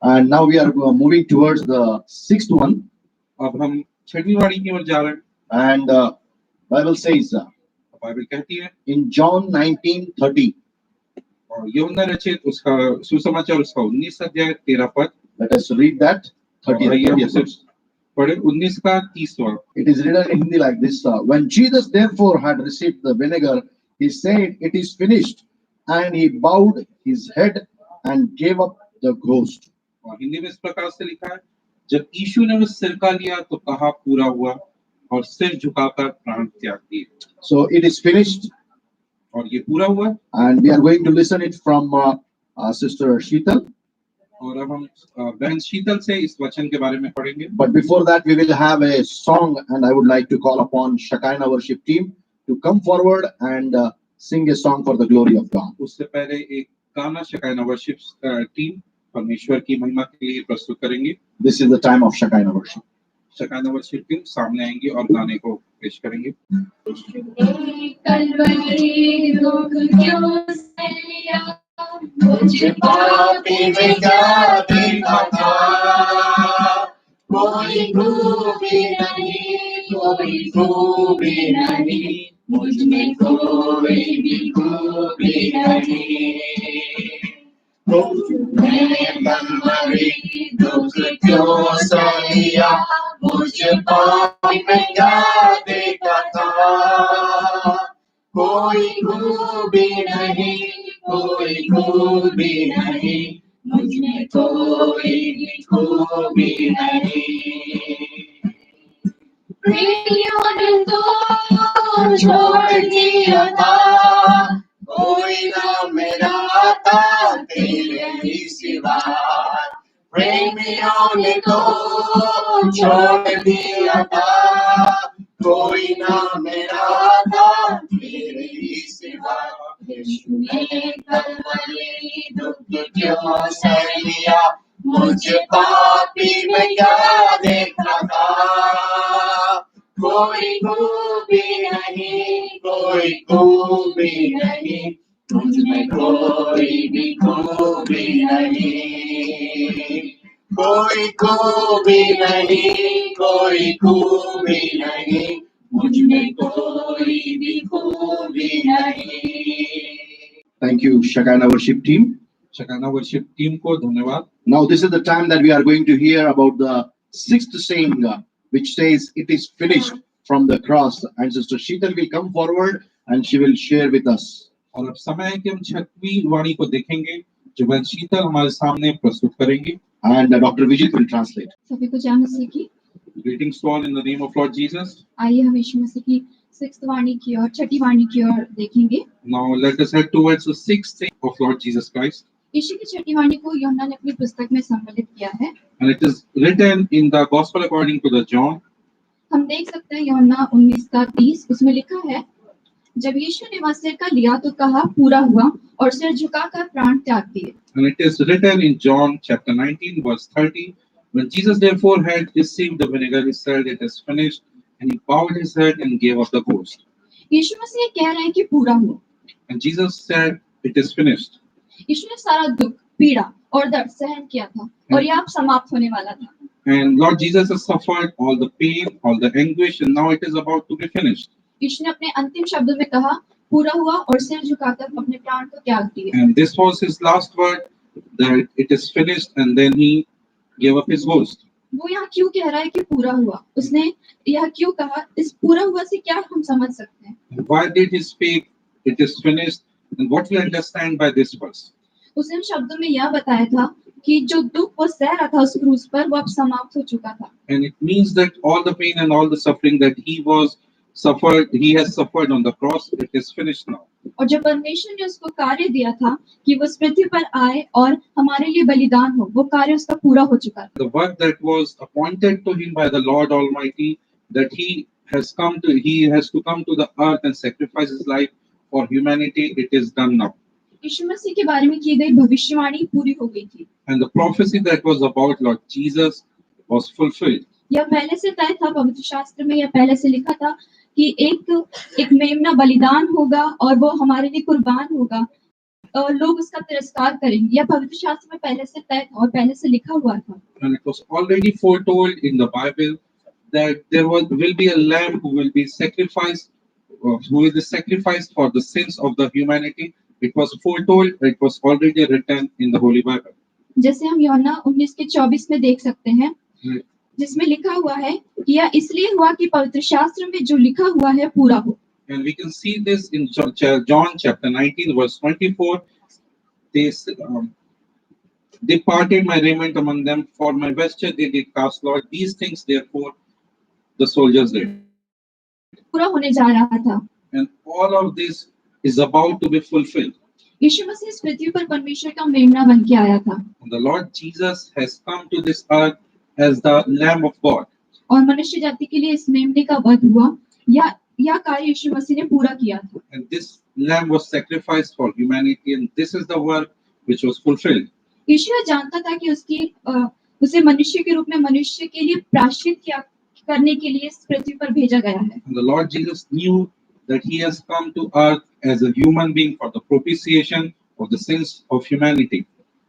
And now we are moving towards the sixth one. अब हम छठवीं वाणी की ओर जा रहे हैं। And Bible says बाइबल कहती है in John 19:30. और यूहन्ना रचित उसका सुसमाचार उसका 19 अध्याय 13 पद। Let us read that. 30 आइए हम 30 उसे पढ़े 19 का 30वां। It is written in Hindi like this: When Jesus therefore had received the vinegar, he said, "It is finished," and he bowed his head and gave up the ghost. और हिंदी में इस प्रकार से लिखा है, जब यीशु ने उस सिरका लिया तो कहा पूरा हुआ, और सिर झुकाकर प्राण त्याग दिए। So it is finished, और ये पूरा हुआ। and we are going to listen it from Sister Sheetal. और अब हम बहन शीतल से इस वचन के बारे में पढ़ेंगे। But before that, we will have a song, and I would like to call upon Shekinah worship team to come forward and sing a song for the glory of God. उससे पहले एक गाना शेकाइना वर्शिप टीम परमेश्वर की महिमा के लिए प्रस्तुत करेंगे। This is the time of Shekinah worship. Shekinah worship team सामने आएंगी और गाने को पेश करेंगे। कलवरी दुख क्यों सहलिया, मुझ पापी में क्या देखा था, कोई खूबी नहीं, कोई खूबी नहीं, मुझ में कोई भी खूबी नहीं। कलवरी दुख क्यों सहलिया, मुझ पापी में क्या देखा था, कोई खूबी नहीं, कोई खूबी नहीं, मुझ में कोई भी खूबी नहीं। प्रियों ने तो छोड़ दिया था, कोई ना मेरा था तेरे ही सिवा। प्रेमियों ने तो छोड़ दिया था, कोई ना मेरा था तेरे ही सिवा। यीशु ने कलवरी दुख क्यों सह लिया, मुझ पापी में क्या देखा था, कोई खूबी नहीं, कोई खूबी नहीं, मुझ में कोई भी खूबी नहीं, कोई खूबी नहीं, कोई खूबी नहीं, मुझ में कोई भी खूबी नहीं। Thank you, Shekinah worship team. Shekinah worship team को धन्यवाद। Now, this is the time that we are going to hear about the sixth saying, which says, "It is finished," from the cross. And Sister Sheetal will come forward and she will share with us. और अब समय है कि हम छठवीं वाणी को देखेंगे जो बहन शीतल हमारे सामने प्रस्तुत करेंगी। And Dr. Vijit will translate. सभी को जय मसीह की। Greetings to all in the name of Lord Jesus. आइए हम यीशु मसीह की सिक्स्थ वाणी की और छठी वाणी की ओर देखेंगे। Now let us head towards the sixth saying of Lord Jesus Christ. यीशु की छठी वाणी को यूहन्ना ने अपनी पुस्तक में सम्मिलित किया है। And it is written in the Gospel according to the John. हम देख सकते हैं यूहन्ना 19:30 उसमें लिखा है, जब यीशु ने वह सिरका लिया तो कहा पूरा हुआ, और सिर झुकाकर प्राण त्याग दिए। And it is written in John chapter 19 verse 30. When Jesus therefore had received the vinegar, he said, "It is finished," and he bowed his head and gave up the ghost. यीशु मसीह कह रहे हैं कि पूरा हुआ। And Jesus said, "It is finished." यीशु ने सारा दुख, पीड़ा और दर्द सहन किया था, और यह अब समाप्त होने वाला था। And Lord Jesus has suffered all the pain, all the anguish, and now it is about to be finished. यीशु ने अपने अंतिम शब्दों में कहा पूरा हुआ, और सिर झुकाकर अपने प्राण को त्याग दिए। And this was his last word, that it is finished, and then he gave up his ghost. वो यहाँ क्यों कह रहा है कि पूरा हुआ? उसने यह क्यों कहा? इस पूरा हुआ से क्या हम समझ सकते हैं? Why did he speak, "It is finished," and what we understand by this verse? उसने इन शब्दों में यह बताया था कि जो दुख वो सह रहा था उस क्रूस पर, वो अब समाप्त हो चुका था। And it means that all the pain and all the suffering that he has suffered on the cross, it is finished now. और जब परमेश्वर ने उसको कार्य दिया था कि वो इस पृथ्वी पर आए और हमारे लिए बलिदान हो, वो कार्य उसका पूरा हो चुका था। The work that was appointed to him by the Lord Almighty, that he has to come to the earth and sacrifice his life for humanity, it is done now. यीशु मसीह के बारे में की गई भविष्यवाणी पूरी हो गई थी। And the prophecy that was about Lord Jesus was fulfilled. यह पहले से तय था, पवित्र शास्त्र में यह पहले से लिखा था कि एक मेमना बलिदान होगा और वो हमारे लिए कुर्बान होगा। लोग उसका तिरस्कार करेंगे, या पवित्र शास्त्र में पहले से तय था और पहले से लिखा हुआ था। And it was already foretold in the Bible that will be a lamb who will be sacrificed, who will be sacrificed for the sins of the humanity. It was foretold. It was already written in the Holy Bible. जैसे हम यूहन्ना 19:24 में देख सकते हैं, Right. जिसमें लिखा हुआ है कि यह इसलिए हुआ कि पवित्र शास्त्र में जो लिखा हुआ है पूरा हो। And we can see this in John chapter 19, verse 24. They parted my raiment among them, for my vesture they did cast lot. These things, therefore, the soldiers did. पूरा होने जा रहा था। And all of this is about to be fulfilled. यीशु मसीह इस पृथ्वी पर परमेश्वर का मेमना बन के आया था, And the Lord Jesus has come to this earth as the Lamb of God. और मनुष्य जाति के लिए इस मेमने का वध हुआ, या कार्य यीशु मसीह ने पूरा किया था। And this Lamb was sacrificed for humanity, and this is the work which was fulfilled. यीशु यह जानता था कि उसे मनुष्य के रूप में मनुष्य के लिए प्रायश्चित करने के लिए इस पृथ्वी पर भेजा गया है। And the Lord Jesus knew that he has come to earth as a human being for the propitiation of the sins of humanity.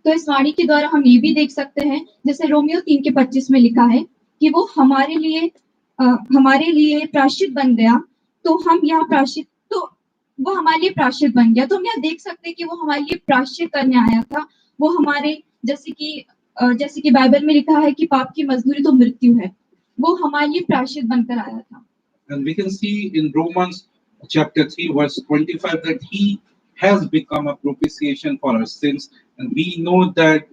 तो इस वाणी के द्वारा हम ये भी देख सकते हैं, जैसे रोमियो 3:25 में लिखा है कि वो हमारे लिए प्रायश्चित बन गया, तो हम यहाँ प्रायश्चित तो वो हमारे लिए प्रायश्चित बन गया। तो हम यहाँ देख सकते हैं कि वो हमारे लिए प्रायश्चित करने आया था। वो हमारे जैसे कि बाइबल में लिखा है कि पाप की मजदूरी तो मृत्यु है, वो हमारे लिए प्रायश्चित बनकर आया था। And we can see in Romans chapter 3 verse 25 that he has become a propitiation for our sins, and we know that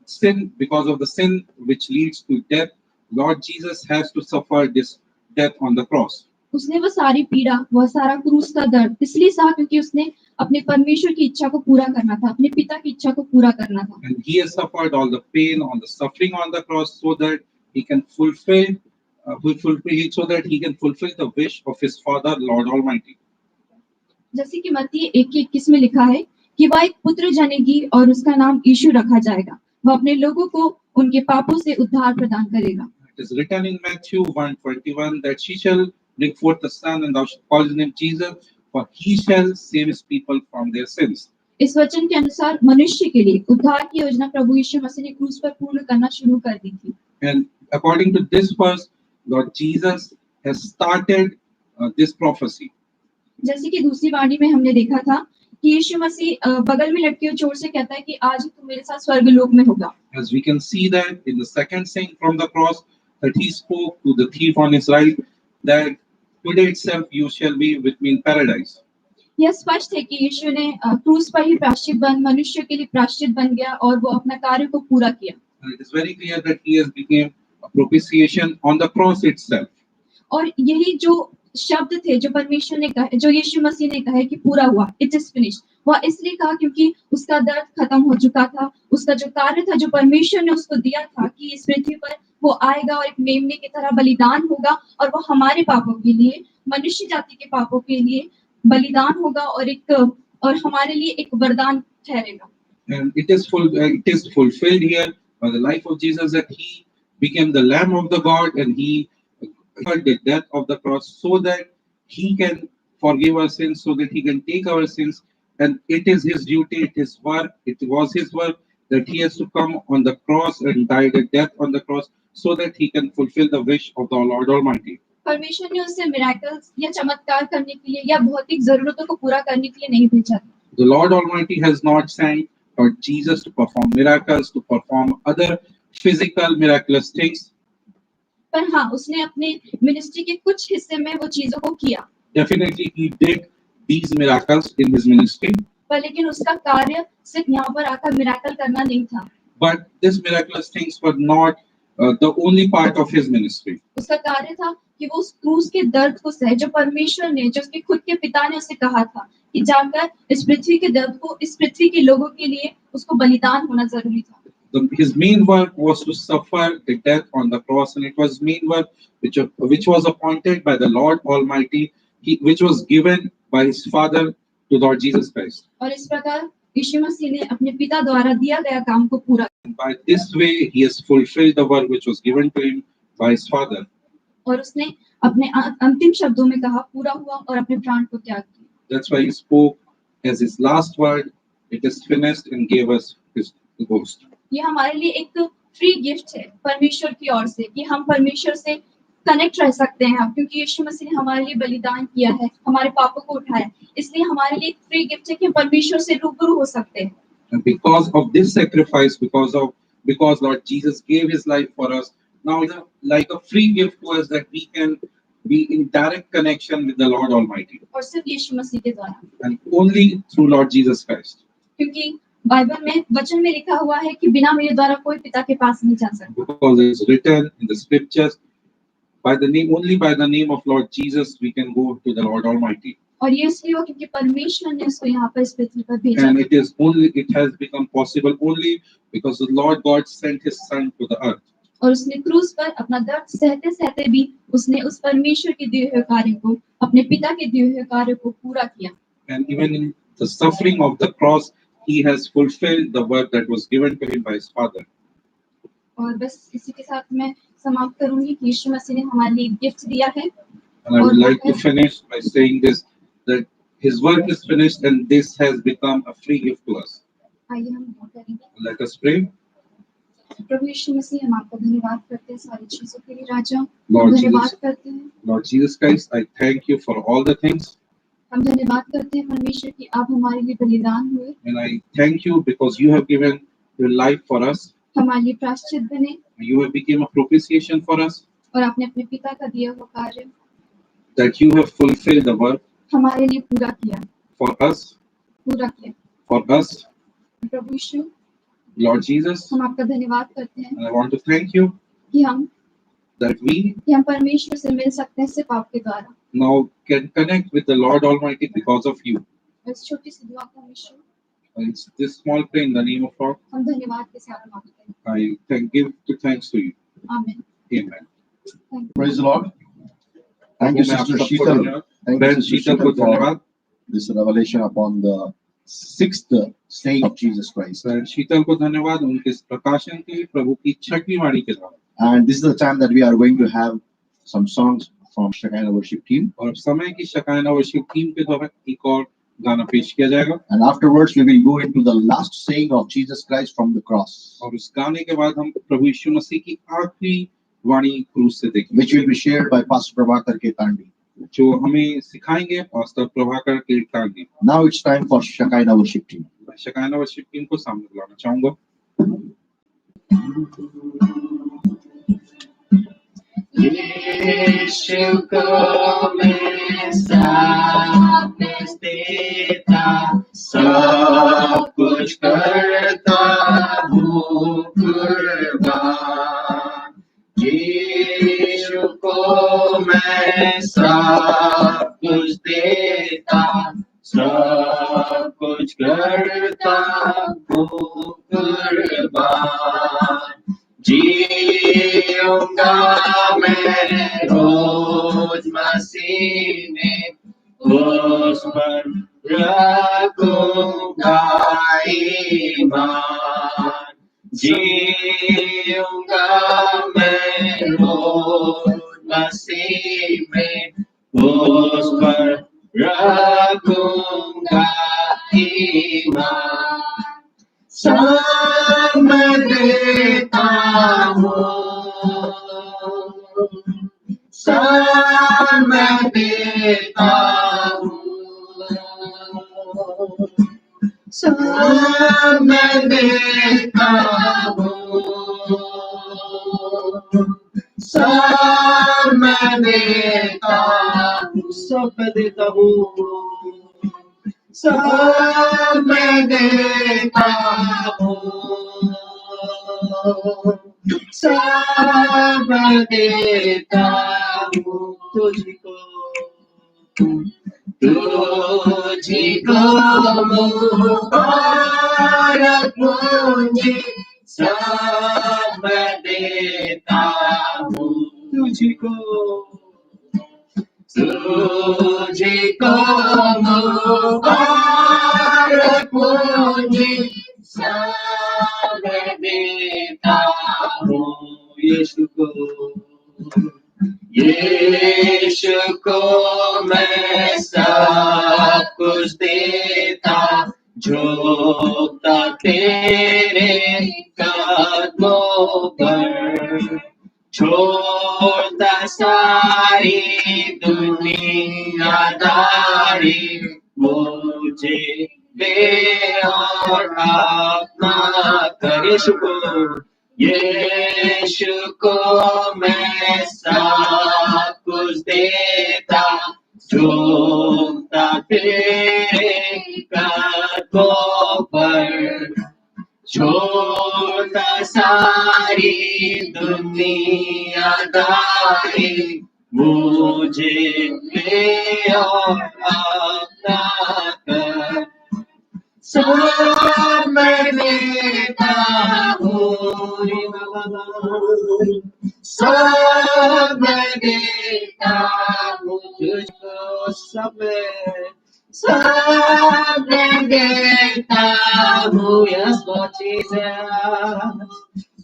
sin, because of the sin which leads to death, Lord Jesus has to suffer this death on the cross. उसने वो सारी पीड़ा, वह सारा क्रूस का दर्द इसलिए सहा क्योंकि उसने अपने परमेश्वर की इच्छा को पूरा करना था, अपने पिता की इच्छा को पूरा करना था। And he has suffered all the pain, all the suffering on the cross, so that he can fulfill the wish of his Father, Lord Almighty. जैसे कि मत्ती 1:21 में लिखा है कि वह एक पुत्र जनेगी और उसका नाम यीशु रखा जाएगा, वह अपने लोगों को उनके पापों से उद्धार प्रदान करेगा। It is written in Matthew 1:21 that she shall bring forth a son, and thou shalt call his name Jesus, for he shall save his people from their sins. इस वचन के अनुसार मनुष्य के लिए उद्धार की योजना प्रभु यीशु मसीह ने क्रूस पर पूर्ण करना शुरू कर दी थी। And according to this verse, Lord Jesus has started this prophecy. जैसे कि दूसरी वाणी में हमने देखा था कि यीशु मसीह बगल में लटके हुए चोर से कहता है कि आज तू मेरे साथ स्वर्गलोक में होगा। As we can see that in the second saying from the cross, that he spoke to the thief on his right, that today itself you shall be with me in paradise. यह स्पष्ट है कि यीशु ने क्रूस पर ही मनुष्य के लिए प्रायश्चित बन गया और वो अपना कार्य को पूरा किया। And it is very clear that he has become a propitiation on the cross itself. और यही जो शब्द थे जो परमेश्वर ने कहा, जो यीशु मसीह ने कहा कि पूरा हुआ, इट इज फिनिश्ड, वह इसलिए कहा क्योंकि उसका दर्द खत्म हो चुका था। उसका जो कार्य था, जो परमेश्वर ने उसको दिया था कि इस पृथ्वी पर वो आएगा और एक मेमने की तरह बलिदान होगा, और वो हमारे पापों के लिए, मनुष्य जाति के पापों के लिए बलिदान होगा और हमारे लिए एक वरदान ठहरेगा। And it is fulfilled here by the life of Jesus, that he became the Lamb of the God, and he suffered the death of the cross so that he can forgive our sins, so that he can take our sins. And it is his duty, it was his work that he has to come on the cross and die the death on the cross, so that he can fulfill the wish of the Lord Almighty. परमेश्वर ने उसे miracles या चमत्कार करने के लिए या भौतिक जरूरतों को पूरा करने के लिए नहीं भेजा। The Lord Almighty has not sent Lord Jesus to perform miracles, to perform other physical miraculous things. पर हाँ, उसने अपने मिनिस्ट्री के कुछ हिस्से में वो चीजों को किया। Definitely he did these miracles in his ministry. पर लेकिन उसका कार्य सिर्फ यहाँ पर आकर मिरेकल करना नहीं था। But these miraculous things were not the only part of his ministry. उसका कार्य था कि वो उस क्रूस के दर्द को सहे, जो परमेश्वर ने, जो उसके खुद के पिता ने उसे कहा था कि जाकर इस पृथ्वी के दर्द को, इस पृथ्वी के लोगों के लिए उसको बलिदान होना जरूरी था। His main work was to suffer the death on the cross, and it was main work which was appointed by the Lord Almighty, which was given by his Father to Lord Jesus Christ. और इस प्रकार यीशु मसीह ने अपने पिता द्वारा दिया गया काम को पूरा। By this way, he has fulfilled the work which was given to him by his Father. और उसने अपने अंतिम शब्दों में कहा पूरा हुआ और अपने प्राण को त्याग दिया। That's why he spoke as his last word, it is finished, and gave us his ghost. ये हमारे लिए एक फ्री गिफ्ट है परमेश्वर की ओर से कि हम परमेश्वर से कनेक्ट रह सकते हैं हम, क्योंकि यीशु मसीह ने हमारे लिए बलिदान किया है, हमारे पापों को उठाया, इसलिए हमारे लिए एक फ्री गिफ्ट है कि हम परमेश्वर से रूबरू हो सकते हैं। And because of this sacrifice, because Lord Jesus gave his life for us, now it's like a free gift to us that we can be in direct connection with the Lord Almighty. और सिर्फ यीशु मसीह के द्वारा, And only through Lord Jesus Christ. क्योंकि Bible में वचन में लिखा हुआ है कि बिना मेरे द्वारा कोई पिता के पास नहीं जा सकता। Because it's written in the scriptures, only by the name of Lord Jesus we can go to the Lord Almighty. और ये इसलिए हुआ क्योंकि परमेश्वर ने उसको यहाँ पर इस पृथ्वी पर भेजा। And it has become possible only because the Lord God sent his son to the earth. और उसने क्रूस पर अपना दर्द सहते सहते भी उसने उस परमेश्वर के दिए हुए कार्य को, अपने पिता के दिए हुए कार्य को पूरा किया। And even in the suffering of the cross, he has fulfilled the work that was given to him by his father. और बस इसी के साथ मैं समाप्त करूंगी कि यीशु मसीह ने हमारे लिए गिफ्ट दिया है। And I would like to finish by saying this, that his work is finished and this has become a free gift to us. आइए हम दुआ करेंगे। Let us pray. प्रभु यीशु मसीह, हम आपका धन्यवाद करते हैं सारी चीजों के लिए राजा। Lord धन्यवाद Jesus, करते हैं, Lord Jesus Christ, I thank you for all the things. हम धन्यवाद करते हैं परमेश्वर कि आप हमारे लिए बलिदान हुए, And I thank you because you have given your life for us. हमारे लिए प्रायश्चित बने, You have become a propitiation for us, और आपने अपने पिता का दिया हुआ कार्य that you have fulfilled the work हमारे लिए पूरा किया, for us, पूरा किया। for us. Prabhu Yeshu, Lord Jesus, हम आपका धन्यवाद करते हैं and I want to thank you कि हम परमेश्वर से मिल सकते हैं सिर्फ आपके द्वारा। now can connect with the Lord Almighty because of you. इस छोटी सी दुआ को यीशु, And it's this small prayer in the name of Lord. हम धन्यवाद के साथ मांगते हैं। I give thanks to you. आमीन। Amen. Thank you. Praise the Lord. Thank you, Sister Sheetal. Thank you, Ben Sister Sheetal को Sheetal, for धन्यवाद। this revelation upon the sixth saying of Jesus Christ. Ben शीतल को धन्यवाद उनके इस प्रकाशन के प्रभु की छठवीं वाणी के द्वारा। And this is the time that we are going to have some songs from Shekinah worship team. और समय की शकायना वर्शिप टीम के द्वारा एक और गाना पेश किया जाएगा। And afterwards we will go into the last saying of Jesus Christ from the cross, और उस गाने के बाद हम प्रभु यीशु मसीह की आखिरी वाणी क्रूस से देखेंगे, which will be shared by Pastor Prabhakar Ketandi. जो हमें सिखाएंगे pastor Prabhakar Keertani. Now it's time for Shekinah worship team. Shekinah worship team को सामने बुलाना चाहूंगा। यीशु को मैं सब देता, सब कुछ करता हूँ कुर्बान। यीशु को मैं सब कुछ देता, सब कुछ करता हूँ कुर्बान। जीऊंगा मैं रोज मसीह में, उस पर रखूंगा ईमान। जीऊंगा मैं रोज मसीह में, उस पर रखूंगा ईमान। सब मैं देता हूँ, सब मैं देता हूँ, सब मैं देता हूँ, सब मैं देता हूँ, सब मैं देता हूँ, सब मैं देता हूँ, सब मैं देता हूँ तुझको, तुझको मुबारक मुझे, सब मैं देता हूँ तुझको, तुझको मुबारक मुझे, सब मैं देता हूँ यीशु को, यीशु को मैं सब कुछ देता झुकता तेरे कदमों पर, छोड़ता सारी दुनियादारी, मुझे ले और अपना कर। यीशु को मैं सब कुछ देता, झुकता तेरे कदमों पर, छोड़ता सारी दुनियादारी, मुझे ले और अपना कर। सब मैं देता हूँ, सब मैं देता हूँ तुझको, सब मैं देता हूँ। Yes, Lord Jesus,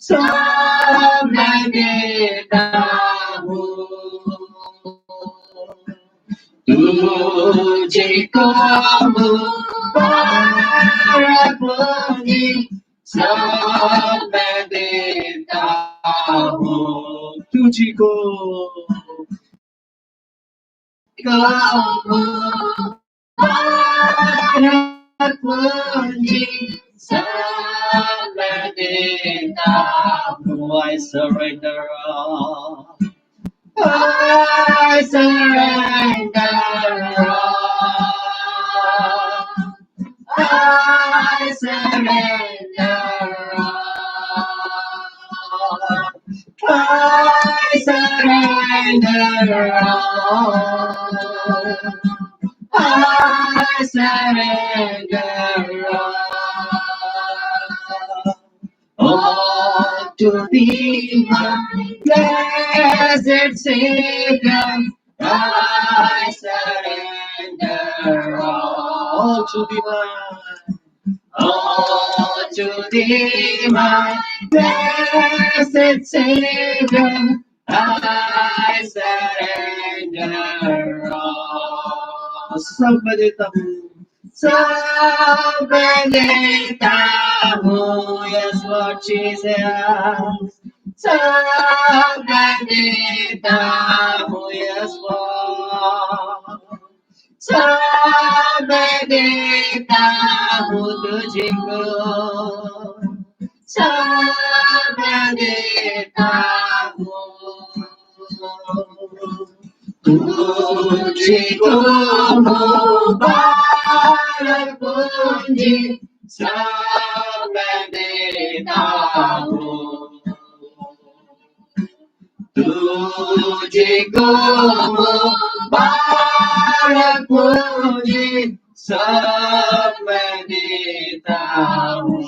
सब मैं देता हूँ तुझे को मुबारक होगी, सब मैं देता हूँ तुझे को मुबारक होगी, सब मैं देता हूँ। I surrender all, I surrender all, I surrender all, I surrender all, I surrender all to thee, my blessed Savior. I surrender all to thee, my blessed Savior. I surrender all. सब देता हूँ, सब देता हूँ, yes Lord Jesus, सब देता हूँ, yes Lord, सब देता हूँ तुझको, सब देता हूँ तुझको मुबारक होगी, सब मैं देता हूँ तुझको मुबारक होगी, सब मैं देता हूँ।